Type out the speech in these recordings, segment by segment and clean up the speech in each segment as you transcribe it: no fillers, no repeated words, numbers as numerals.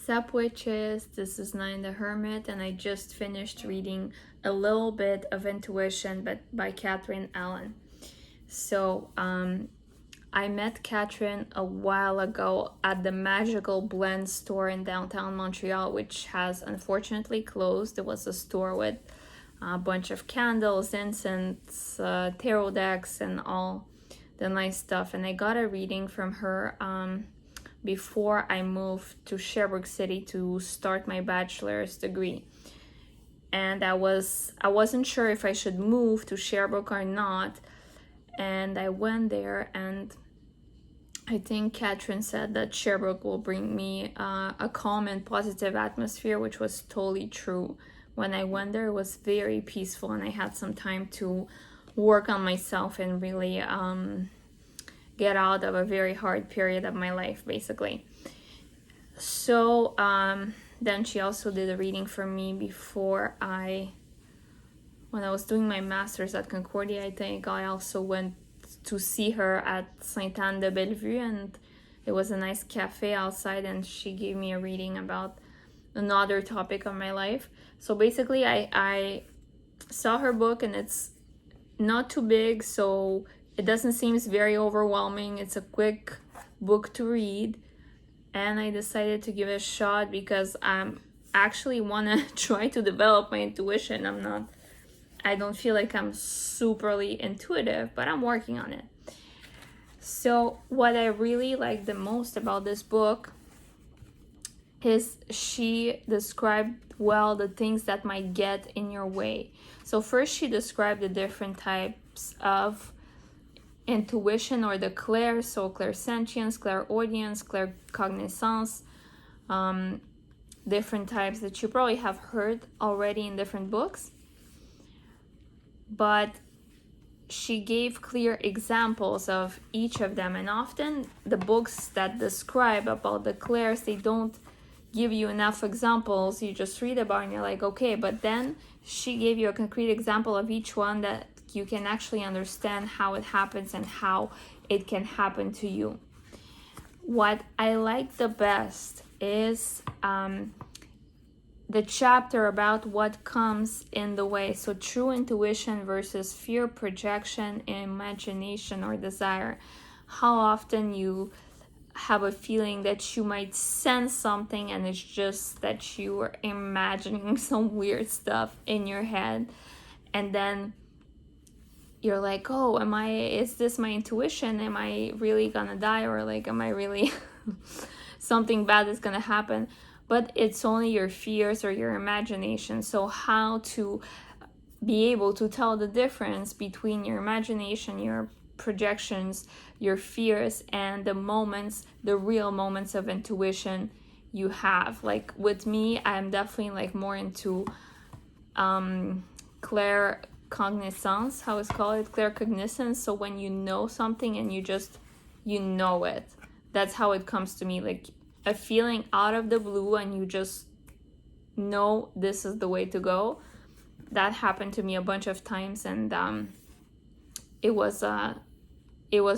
What's up, witches? This is Nine the Hermit, and I just finished reading a little bit of Intuition by Catherine Allen. So, I met Catherine a while ago at the Magical Blend store in downtown Montreal, which has unfortunately closed. It was a store with a bunch of candles, incense, tarot decks, and all the nice stuff. And I got a reading from her before I moved to Sherbrooke City to start my bachelor's degree. And I wasn't sure if I should move to Sherbrooke or not. And I went there, and I think Catherine said that Sherbrooke will bring me a calm and positive atmosphere, which was totally true. When I went there, it was very peaceful, and I had some time to work on myself and really get out of a very hard period of my life, basically. So then she also did a reading for me when I was doing my master's at Concordia. I think I also went to see her at Sainte-Anne-de-Bellevue, and it was a nice cafe outside, and she gave me a reading about another topic of my life. So basically I saw her book, and it's not too big, so it doesn't seem very overwhelming. It's a quick book to read, and I decided to give it a shot because I actually want to try to develop my intuition. I don't feel like I'm superly intuitive, but I'm working on it. So what I really like the most about this book is she described well the things that might get in your way. So first she described the different types of intuition, or the clair, so clairsentience, clairaudience, claircognizance, different types that you probably have heard already in different books. But she gave clear examples of each of them, and often the books that describe about the clairs, they don't give you enough examples. You just read about it and you're like, okay, but then she gave you a concrete example of each one that you can actually understand how it happens and how it can happen to you. What I like the best is the chapter about what comes in the way. So true intuition versus fear, projection, imagination, or desire. How often you have a feeling that you might sense something, and it's just that you are imagining some weird stuff in your head, and then you're like, oh, is this my intuition? Am I really gonna die? Or like, am I really something bad is gonna happen? But it's only your fears or your imagination. So how to be able to tell the difference between your imagination, your projections, your fears, and the real moments of intuition you have. Like with me, I'm definitely like more into claircognizance, how it's called, claircognizance. So when you know something and you know it, that's how it comes to me, like a feeling out of the blue, and you just know this is the way to go. That happened to me a bunch of times, and it was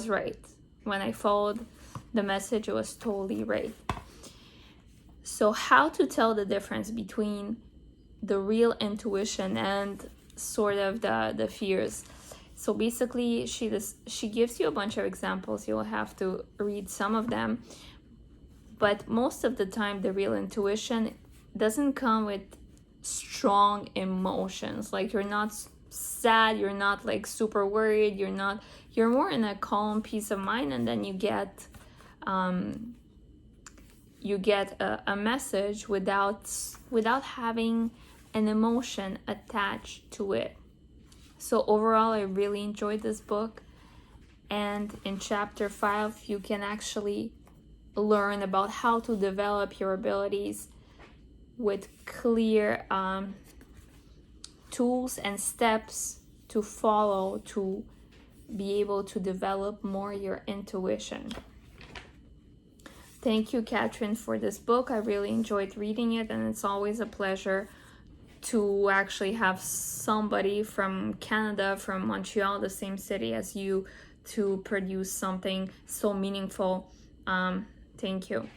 right. When I followed the message, it was totally right. So how to tell the difference between the real intuition and sort of the fears. So basically she gives you a bunch of examples. You'll have to read some of them, but most of the time the real intuition doesn't come with strong emotions. Like you're not sad, you're not like super worried, you're more in a calm peace of mind, and then you get a message without having an emotion attached to it. So overall, I really enjoyed this book, and in chapter 5 you can actually learn about how to develop your abilities with clear tools and steps to follow to be able to develop more your intuition. Thank you, Catherine, for this book. I really enjoyed reading it, and it's always a pleasure to actually have somebody from Canada, from Montreal, the same city as you, to produce something so meaningful. Thank you.